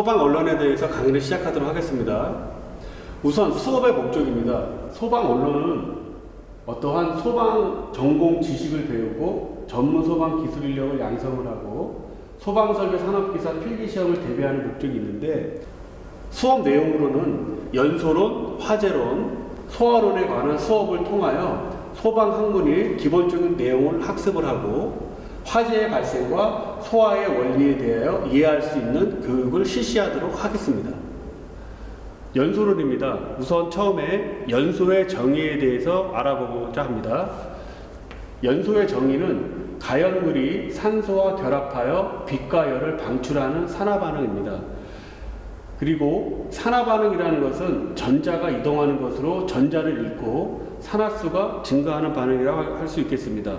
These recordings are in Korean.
소방 언론에 대해서 강의를 시작하도록 하겠습니다. 우선 수업의 목적입니다. 소방 언론은 어떠한 소방 전공 지식을 배우고 전문 소방 기술 인력을 양성을 하고 소방설계 산업기사 필기시험을 대비하는 목적이 있는데, 수업 내용으로는 연소론, 화재론, 소화론에 관한 수업을 통하여 소방 학문의 기본적인 내용을 학습을 하고 화재의 발생과 소화의 원리에 대하여 이해할 수 있는 교육을 실시하도록 하겠습니다. 연소론입니다. 우선 처음에 연소의 정의에 대해서 알아보고자 합니다. 연소의 정의는 가연물이 산소와 결합하여 빛과 열을 방출하는 산화반응입니다. 그리고 산화반응이라는 것은 전자가 이동하는 것으로 전자를 잃고 산화수가 증가하는 반응이라고 할 수 있겠습니다.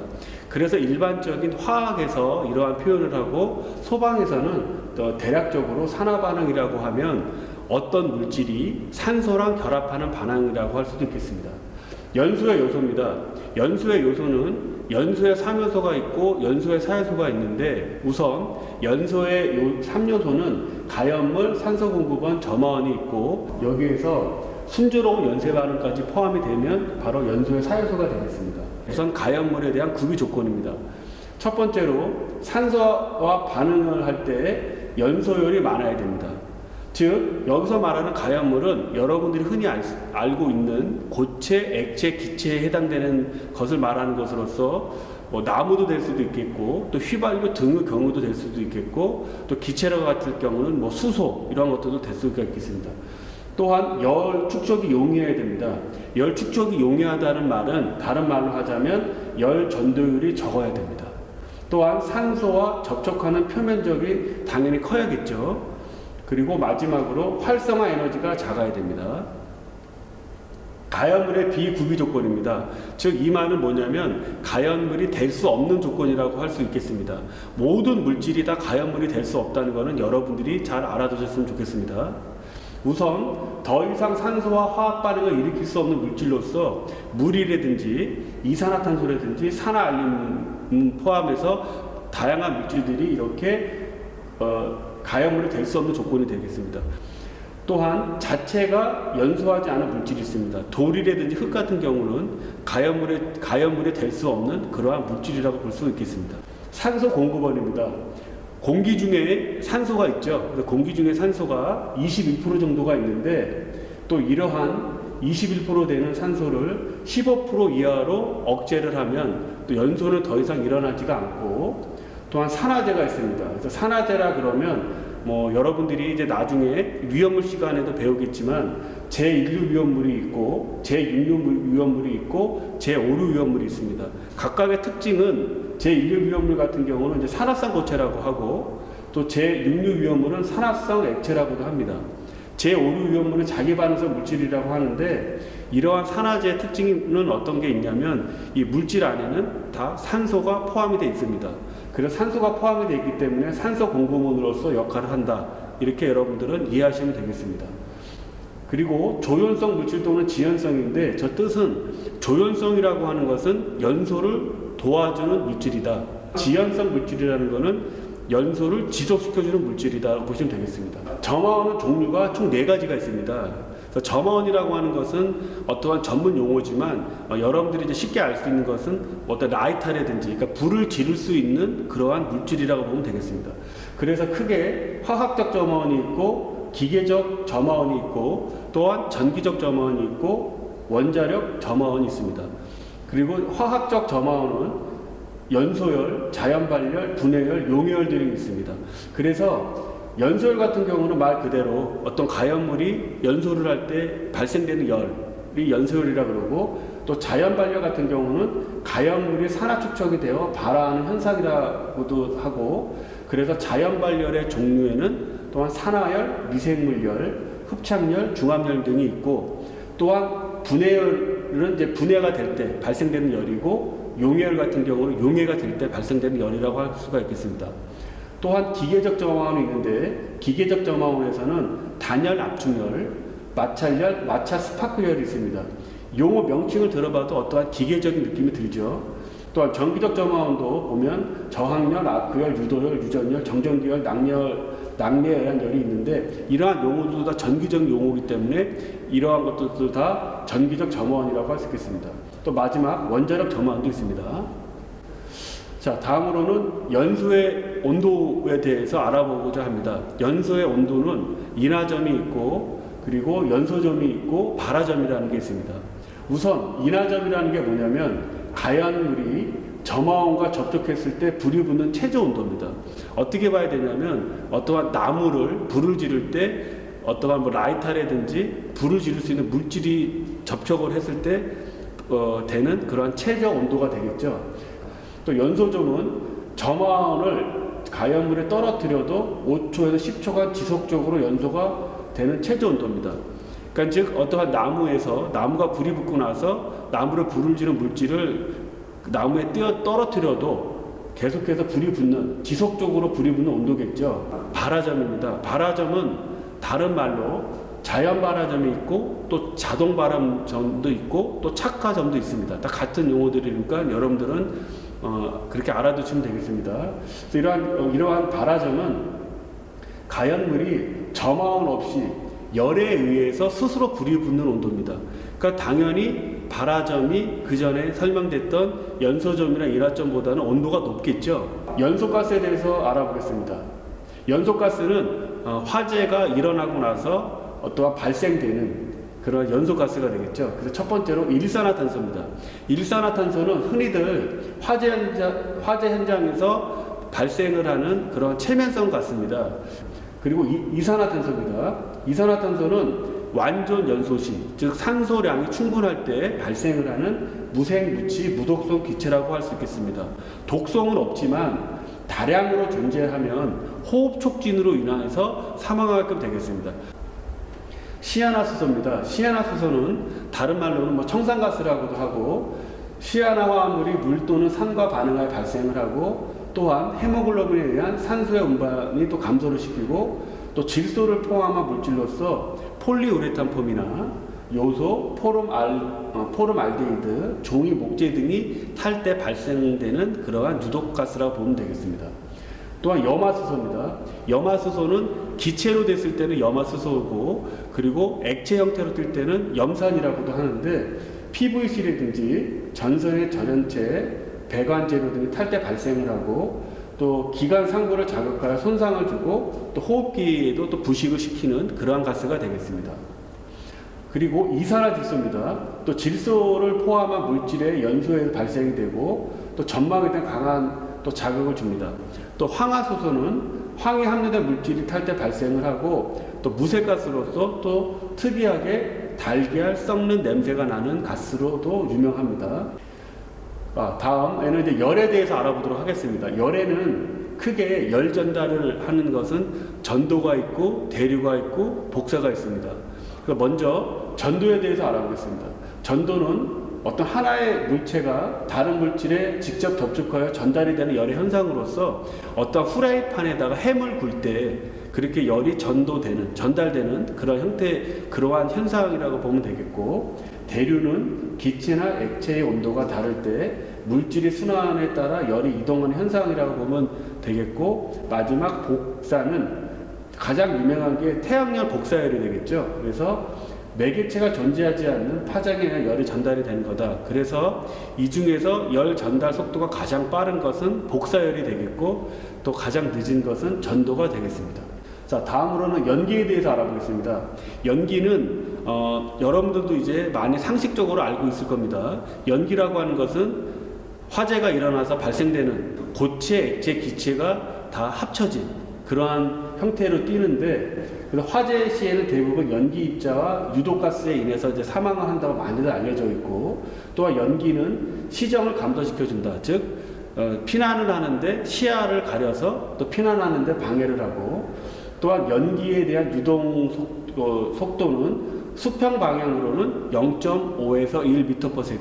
그래서 일반적인 화학에서 이러한 표현을 하고, 소방에서는 또 대략적으로 산화반응이라고 하면 어떤 물질이 산소랑 결합하는 반응이라고 할 수도 있겠습니다. 연소의 요소입니다. 연소의 요소는 연소의 3요소가 있고 연소의 4요소가 있는데, 우선 연소의 3요소는 가연물, 산소공급원, 점화원이 있고, 여기에서 순조로운 연쇄 반응까지 포함이 되면 바로 연소의 4요소가 되겠습니다. 우선 가연물에 대한 구비 조건입니다. 첫 번째로 산소와 반응을 할 때 연소율이 많아야 됩니다. 즉, 여기서 말하는 가연물은 여러분들이 흔히 알고 있는 고체, 액체, 기체에 해당되는 것을 말하는 것으로서 나무도 될 수도 있겠고, 또 휘발유 등의 경우도 될 수도 있겠고, 또 기체로 같은 경우는 수소 이런 것들도 될 수가 있겠습니다. 또한 열 축적이 용이해야 됩니다. 열 축적이 용이하다는 말은 다른 말로 하자면 열 전도율이 적어야 됩니다. 또한 산소와 접촉하는 표면적이 당연히 커야겠죠. 그리고 마지막으로 활성화 에너지가 작아야 됩니다. 가연물의 비구비 조건입니다. 즉, 이 말은 뭐냐면 가연물이 될 수 없는 조건이라고 할 수 있겠습니다. 모든 물질이 다 가연물이 될 수 없다는 것은 여러분들이 잘 알아두셨으면 좋겠습니다. 우선 더 이상 산소와 화학 반응을 일으킬 수 없는 물질로서 물이라든지 이산화탄소라든지 산화알륨 포함해서 다양한 물질들이 이렇게 가연물이 될 수 없는 조건이 되겠습니다. 또한 자체가 연소하지 않은 물질이 있습니다. 돌이라든지 흙 같은 경우는 가연물이 될 수 없는 그러한 물질이라고 볼 수 있겠습니다. 산소 공급원입니다. 공기 중에 산소가 있죠. 그래서 공기 중에 산소가 21% 정도가 있는데, 또 이러한 21% 되는 산소를 15% 이하로 억제를 하면 또 연소는 더 이상 일어나지가 않고, 또한 산화제가 있습니다. 그래서 산화제라 그러면 여러분들이 이제 나중에 위험물 시간에도 배우겠지만 제1류 위험물이 있고 제6류 위험물이 있고 제5류 위험물이 있습니다. 각각의 특징은 제1류 위험물 같은 경우는 이제 산화성 고체라고 하고, 또 제6류 위험물은 산화성 액체라고도 합니다. 제5류 위험물은 자기 반응성 물질이라고 하는데, 이러한 산화제의 특징은 어떤 게 있냐면 이 물질 안에는 다 산소가 포함이 되어 있습니다. 그래서 산소가 포함이 되어 있기 때문에 산소 공급원으로서 역할을 한다, 이렇게 여러분들은 이해하시면 되겠습니다. 그리고 조연성 물질 또는 지연성인데, 저 뜻은 조연성이라고 하는 것은 연소를 도와주는 물질이다. 지연성 물질이라는 것은 연소를 지속시켜주는 물질이다 보시면 되겠습니다. 점화원은 종류가 총 4가지가 있습니다. 그래서 점화원이라고 하는 것은 어떠한 전문 용어지만 여러분들이 이제 쉽게 알 수 있는 것은 어떤 라이터라든지, 그러니까 불을 지를 수 있는 그러한 물질이라고 보면 되겠습니다. 그래서 크게 화학적 점화원이 있고 기계적 점화원이 있고, 또한 전기적 점화원이 있고 원자력 점화원이 있습니다. 그리고 화학적 점화원은 연소열, 자연발열, 분해열, 용해열 등이 있습니다. 그래서 연소열 같은 경우는 말 그대로 어떤 가연물이 연소를 할 때 발생되는 열이 연소열이라 그러고, 또 자연발열 같은 경우는 가연물이 산화축적이 되어 발화하는 현상이라고도 하고, 그래서 자연발열의 종류에는 또한 산화열, 미생물열, 흡착열, 중압열 등이 있고, 또한 분해열은 이제 분해가 될 때 발생되는 열이고, 용해열 같은 경우는 용해가 될 때 발생되는 열이라고 할 수가 있겠습니다. 또한 기계적 점화원이 있는데, 기계적 점화원에서는 단열, 압축열, 마찰열, 마찰 스파크열이 있습니다. 용어 명칭을 들어봐도 어떠한 기계적인 느낌이 들죠. 또한 전기적 점화원도 보면 저항열, 아크열, 유도열, 유전열, 정전기열, 낙열 낙뢰에 의한 열이 있는데 이러한 용어도 다 전기적 용어이기 때문에 이러한 것들도 다 전기적 점화원이라고 할 수 있겠습니다. 또 마지막 원자력 점화원도 있습니다. 자, 다음으로는 연소의 온도에 대해서 알아보고자 합니다. 연소의 온도는 인하점이 있고 그리고 연소점이 있고 발화점이라는 게 있습니다. 우선 인하점이라는 게 뭐냐면 가연물이 점화원과 접촉했을 때 불이 붙는 최저 온도입니다. 어떻게 봐야 되냐면 어떠한 나무를 불을 지를 때 어떠한 라이터라든지 불을 지를 수 있는 물질이 접촉을 했을 때 되는 그러한 최저 온도가 되겠죠. 또 연소점은 점화원을 가연물에 떨어뜨려도 5초에서 10초간 지속적으로 연소가 되는 최저 온도입니다. 그러니까 즉 어떠한 나무에서 나무가 불이 붙고 나서 나무를 불을 지른 물질을 나무에 떨어뜨려도 계속해서 불이 붙는 지속적으로 불이 붙는 온도겠죠. 발화점입니다. 발화점은 다른 말로 자연 발화점이 있고 또 자동 발화점도 있고 또 착화점도 있습니다. 다 같은 용어들이니까 여러분들은 그렇게 알아두시면 되겠습니다. 이러한 발화점은 가연물이 점화원 없이 열에 의해서 스스로 불이 붙는 온도입니다. 그러니까 당연히 발화점이 그 전에 설명됐던 연소점이나 인하점보다는 온도가 높겠죠. 연소가스에 대해서 알아보겠습니다. 연소가스는 화재가 일어나고 나서 어떠한 발생되는 그런 연소가스가 되겠죠. 그래서 첫 번째로 일산화탄소입니다. 일산화탄소는 흔히들 화재 현장에서 발생을 하는 그런 체면성 가스입니다. 그리고 이산화탄소입니다. 이산화탄소는 완전 연소 시, 즉 산소량이 충분할 때 발생을 하는 무생, 무치, 무독성 기체라고 할 수 있겠습니다. 독성은 없지만 다량으로 존재하면 호흡 촉진으로 인해서 사망하게끔 되겠습니다. 시아나수소입니다. 시아나수소는 다른 말로는 청산가스라고도 하고 시아나화합물이 물 또는 산과 반응하여 발생을 하고 또한 헤모글로빈에 의한 산소의 운반이 또 감소를 시키고 또 질소를 포함한 물질로서 폴리우레탄폼이나 요소, 포름알데히드, 종이 목재 등이 탈 때 발생되는 그러한 유독가스라고 보면 되겠습니다. 또한 염화수소입니다. 염화수소는 기체로 됐을 때는 염화수소고 그리고 액체 형태로 뜰 때는 염산이라고도 하는데 PVC라든지 전선의 절연체, 배관재료 등이 탈 때 발생을 하고 또 기관 상부를 자극하여 손상을 주고 또 호흡기에도 또 부식을 시키는 그러한 가스가 되겠습니다. 그리고 이산화질소입니다. 또 질소를 포함한 물질의 연소에 발생이 되고 또 점막에 대한 강한 또 자극을 줍니다. 또 황화수소는 황이 함유된 물질이 탈 때 발생을 하고 또 무색가스로서 또 특이하게 달걀 썩는 냄새가 나는 가스로도 유명합니다. 다음에는 이제 열에 대해서 알아보도록 하겠습니다. 열에는 크게 열 전달을 하는 것은 전도가 있고 대류가 있고 복사가 있습니다. 먼저 전도에 대해서 알아보겠습니다. 전도는 어떤 하나의 물체가 다른 물질에 직접 접촉하여 전달이 되는 열의 현상으로서 어떤 후라이팬에다가 햄을 굴 때 그렇게 열이 전달되는 그런 그러한 현상이라고 보면 되겠고, 대류는 기체나 액체의 온도가 다를 때 물질이 순환에 따라 열이 이동하는 현상이라고 보면 되겠고, 마지막 복사는 가장 유명한 게 태양열 복사열이 되겠죠. 그래서 매개체가 존재하지 않는 파장에 의한 열이 전달이 되는 거다. 그래서 이 중에서 열 전달 속도가 가장 빠른 것은 복사열이 되겠고 또 가장 늦은 것은 전도가 되겠습니다. 자, 다음으로는 연기에 대해서 알아보겠습니다. 연기는 여러분들도 이제 많이 상식적으로 알고 있을 겁니다. 연기라고 하는 것은 화재가 일어나서 발생되는 고체, 액체, 기체가 다 합쳐진 그러한 형태로 띄는데, 그래서 화재 시에는 대부분 연기 입자와 유독가스에 인해서 이제 사망을 한다고 많이들 알려져 있고, 또한 연기는 시정을 감소시켜준다. 즉 피난을 하는데 시야를 가려서 또 피난하는데 방해를 하고, 또한 연기에 대한 유동 속도는 수평 방향으로는 0.5에서 1m/s,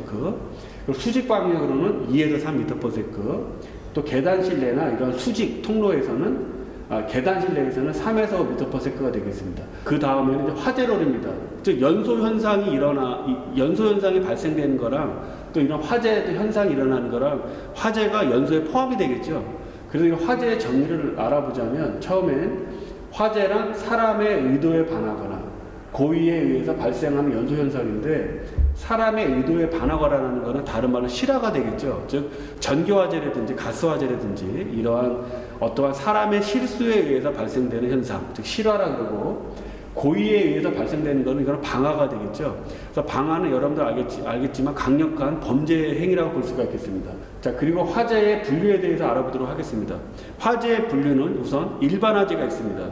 그리고 수직 방향으로는 2에서 3m/s, 또 계단 실내나 이런 수직 통로에서는 계단 실내에서는 3에서 5m/s가 되겠습니다. 그 다음에는 이제 화재롤입니다. 즉 연소 현상이 발생되는 거랑 또 이런 화재 현상이 일어나는 거랑 화재가 연소에 포함이 되겠죠. 그래서 이 화재의 정의를 알아보자면 처음엔 화재란 사람의 의도에 반하거나 고의에 의해서 발생하는 연소 현상인데, 사람의 의도에 반하거나라는 것은 다른 말로 실화가 되겠죠. 즉 전기화재라든지 가스화재라든지 이러한 어떠한 사람의 실수에 의해서 발생되는 현상, 즉 실화라 그러고, 고의에 의해서 발생되는 것은 이거는 방화가 되겠죠. 그래서 방화는 여러분들 알겠지만 강력한 범죄 행위라고 볼 수가 있겠습니다. 자, 그리고 화재의 분류에 대해서 알아보도록 하겠습니다. 화재의 분류는 우선 일반 화재가 있습니다.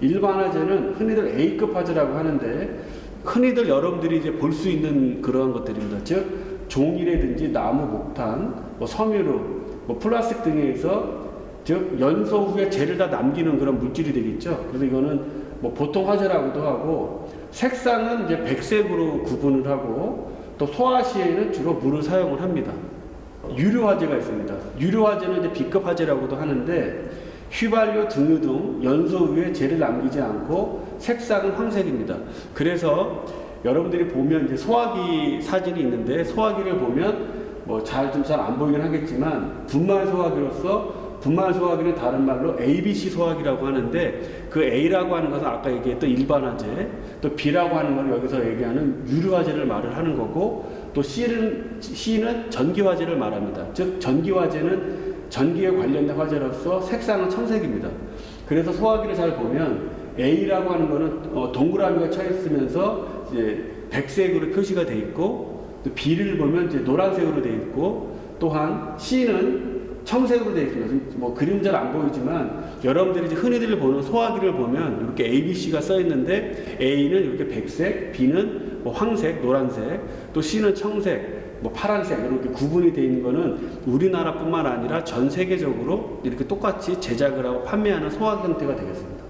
일반 화재는 흔히들 A급 화재라고 하는데, 흔히들 여러분들이 이제 볼 수 있는 그러한 것들입니다. 즉 종이라든지 나무, 목탄, 섬유로, 플라스틱 등에서 즉 연소 후에 재를 다 남기는 그런 물질이 되겠죠. 그래서 이거는 보통 화재라고도 하고, 색상은 이제 백색으로 구분을 하고, 또 소화 시에는 주로 물을 사용을 합니다. 유료 화재가 있습니다. 유료 화재는 이제 B급 화재라고도 하는데, 휘발유, 등유 등 연소 후에 재를 남기지 않고 색상은 황색입니다. 그래서 여러분들이 보면 이제 소화기 사진이 있는데, 소화기를 보면 잘 안 보이긴 하겠지만 분말 소화기로서, 분말 소화기는 다른 말로 ABC 소화기라고 하는데, 그 A라고 하는 것은 아까 얘기했던 일반 화재, 또 B라고 하는 건 여기서 얘기하는 유료 화재를 말을 하는 거고, 또 C는 전기 화재를 말합니다. 즉 전기 화재는 전기에 관련된 화재로서 색상은 청색입니다. 그래서 소화기를 잘 보면 A라고 하는 거는 동그라미가 쳐 있으면서 이제 백색으로 표시가 돼 있고, 또 B를 보면 이제 노란색으로 돼 있고, 또한 C는 청색으로 되어 있습니다. 그림자는 안 보이지만 여러분들이 이제 흔히들 보는 소화기를 보면 이렇게 ABC가 써 있는데, A는 이렇게 백색, B는 황색, 노란색, 또 C는 청색, 파란색, 이렇게 구분이 되어 있는 거는 우리나라뿐만 아니라 전 세계적으로 이렇게 똑같이 제작을 하고 판매하는 소화기 형태가 되겠습니다.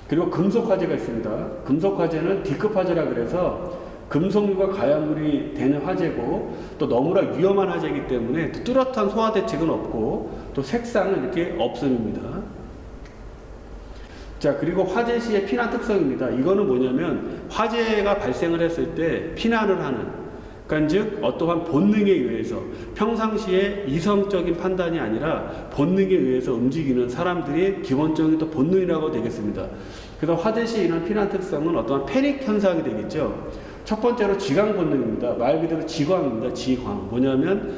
그리고 금속 화재가 있습니다. 금속 화재는 D급 화재라 그래서 금속류가 가연물이 되는 화재고, 또 너무나 위험한 화재이기 때문에 뚜렷한 소화 대책은 없고, 또 색상은 이렇게 없음입니다. 자, 그리고 화재 시의 피난 특성입니다. 이거는 뭐냐면 화재가 발생을 했을 때 피난을 하는, 그러니까 즉 어떠한 본능에 의해서, 평상시에 이성적인 판단이 아니라 본능에 의해서 움직이는 사람들이 기본적인 또 본능이라고 되겠습니다. 그래서 화재 시 이런 피난 특성은 어떠한 패닉 현상이 되겠죠. 첫 번째로 지광 본능입니다. 말 그대로 지광입니다. 지광. 뭐냐면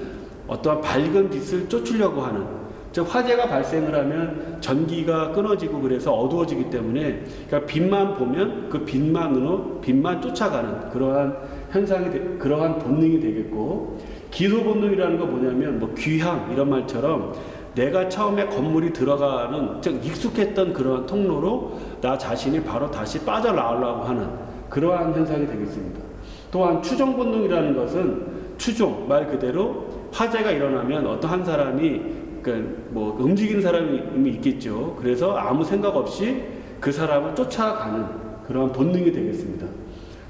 어떠한 밝은 빛을 쫓으려고 하는, 즉 화재가 발생을 하면 전기가 끊어지고 그래서 어두워지기 때문에, 그러니까 빛만 보면 그 빛만 쫓아가는 그러한 현상이, 그러한 본능이 되겠고, 기소 본능이라는 거 뭐냐면 귀향 이런 말처럼 내가 처음에 건물이 들어가는, 즉 익숙했던 그러한 통로로 나 자신이 바로 다시 빠져나오려고 하는 그러한 현상이 되겠습니다. 또한 추종 본능이라는 것은, 추종 말 그대로 화재가 일어나면 어떤 한 사람이 움직이는 사람이 있겠죠. 그래서 아무 생각 없이 그 사람을 쫓아가는 그러한 본능이 되겠습니다.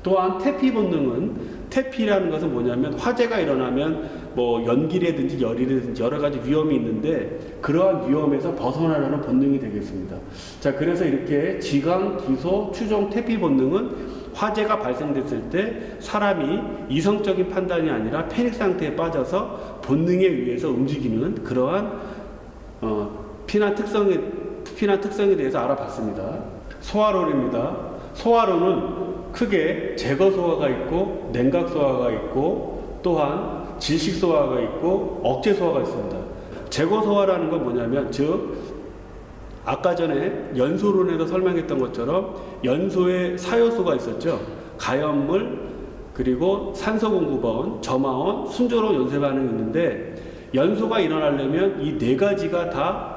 또한 태피 본능은, 태피라는 것은 뭐냐면 화재가 일어나면 연기라든지 열이라든지 여러 가지 위험이 있는데, 그러한 위험에서 벗어나려는 본능이 되겠습니다. 자, 그래서 이렇게 지광, 기소, 추종, 태피 본능은 화재가 발생됐을 때 사람이 이성적인 판단이 아니라 패닉 상태에 빠져서 본능에 의해서 움직이는 그러한 피난 특성에 대해서 알아봤습니다. 소화론입니다. 소화론은 크게 제거 소화가 있고, 냉각 소화가 있고, 또한 질식 소화가 있고, 억제 소화가 있습니다. 제거 소화라는 건 뭐냐면, 즉 아까 전에 연소론에서 설명했던 것처럼 연소에 사요소가 있었죠. 가연물, 그리고 산소 공급원, 점화원, 순조로운 연쇄 반응이 있는데, 연소가 일어나려면 이 네 가지가 다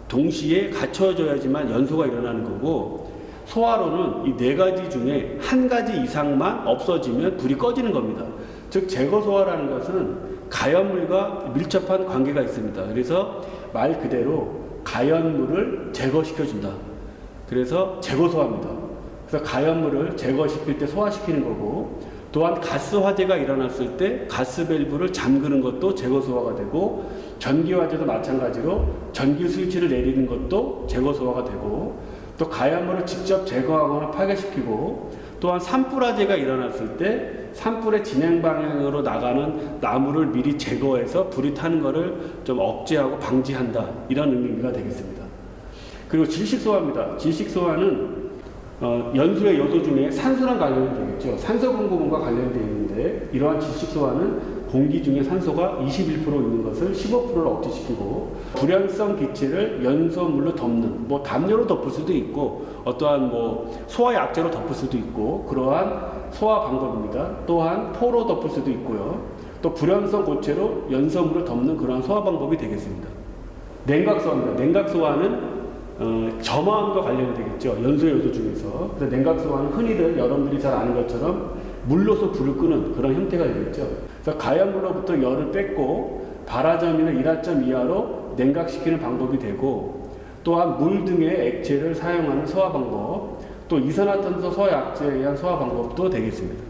동시에 갖춰져야지만 연소가 일어나는 거고, 소화로는 이 네 가지 중에 한 가지 이상만 없어지면 불이 꺼지는 겁니다. 즉 제거 소화라는 것은 가연물과 밀접한 관계가 있습니다. 그래서 말 그대로 가연물을 제거시켜준다. 그래서 제거 소화입니다. 그래서 가연물을 제거시킬 때 소화시키는 거고, 또한 가스 화재가 일어났을 때 가스 밸브를 잠그는 것도 제거 소화가 되고, 전기 화재도 마찬가지로 전기 스위치를 내리는 것도 제거 소화가 되고, 또 가연물을 직접 제거하거나 파괴시키고, 또한 산불 화재가 일어났을 때 산불의 진행 방향으로 나가는 나무를 미리 제거해서 불이 타는 것을 좀 억제하고 방지한다, 이런 의미가 되겠습니다. 그리고 질식소화입니다. 질식소화는 연소의 요소 중에 산소랑 관련이 되겠죠. 산소 공급원과 관련되어 있는데 이러한 질식소화는 공기 중에 산소가 21% 있는 것을 15%를 억제시키고 불연성 기체를 연소물로 덮는 담요로 덮을 수도 있고 어떠한 소화 약제로 덮을 수도 있고 그러한 소화 방법입니다. 또한 포로 덮을 수도 있고요. 또 불연성 고체로 연소물을 덮는 그러한 소화 방법이 되겠습니다. 냉각소화입니다. 냉각소화는 점화함과 관련이 되겠죠. 연소 요소 중에서. 그래서 냉각소화는 흔히들 여러분들이 잘 아는 것처럼 물로서 불을 끄는 그런 형태가 되겠죠. 그래서 가연물로부터 열을 뺏고 발화점이나 일화점 이하로 냉각시키는 방법이 되고 또한 물 등의 액체를 사용하는 소화 방법, 또 이산화탄소 소화 약제에 의한 소화 방법도 되겠습니다.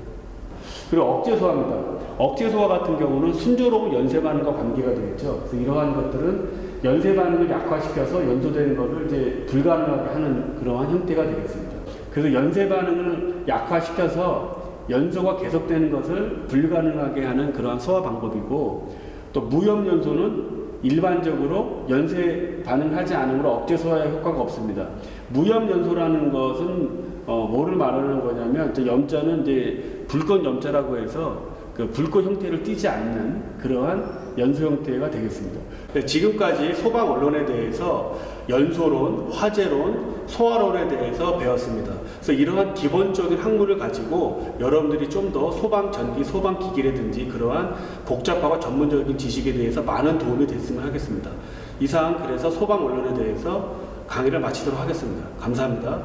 그리고 억제소화입니다. 억제소화 같은 경우는 순조로운 연쇄 반응과 관계가 되겠죠. 그래서 이러한 것들은 연쇄 반응을 약화시켜서 연소되는 것을 이제 불가능하게 하는 그러한 형태가 되겠습니다. 그래서 연쇄 반응을 약화시켜서 연소가 계속되는 것을 불가능하게 하는 그러한 소화 방법이고 또 무염연소는 일반적으로 연쇄 반응하지 않으므로 억제 소화에 효과가 없습니다. 무염연소라는 것은 뭐를 말하는 거냐면 염자는 이제 불꽃 염자라고 해서 그 불꽃 형태를 띠지 않는 그러한 연소 형태가 되겠습니다. 지금까지 소방 원론에 대해서 연소론, 화재론, 소화론에 대해서 배웠습니다. 그래서 이러한 기본적인 학문을 가지고 여러분들이 좀 더 소방 전기, 소방 기기라든지 그러한 복잡하고 전문적인 지식에 대해서 많은 도움이 됐으면 하겠습니다. 이상 그래서 소방 원론에 대해서 강의를 마치도록 하겠습니다. 감사합니다.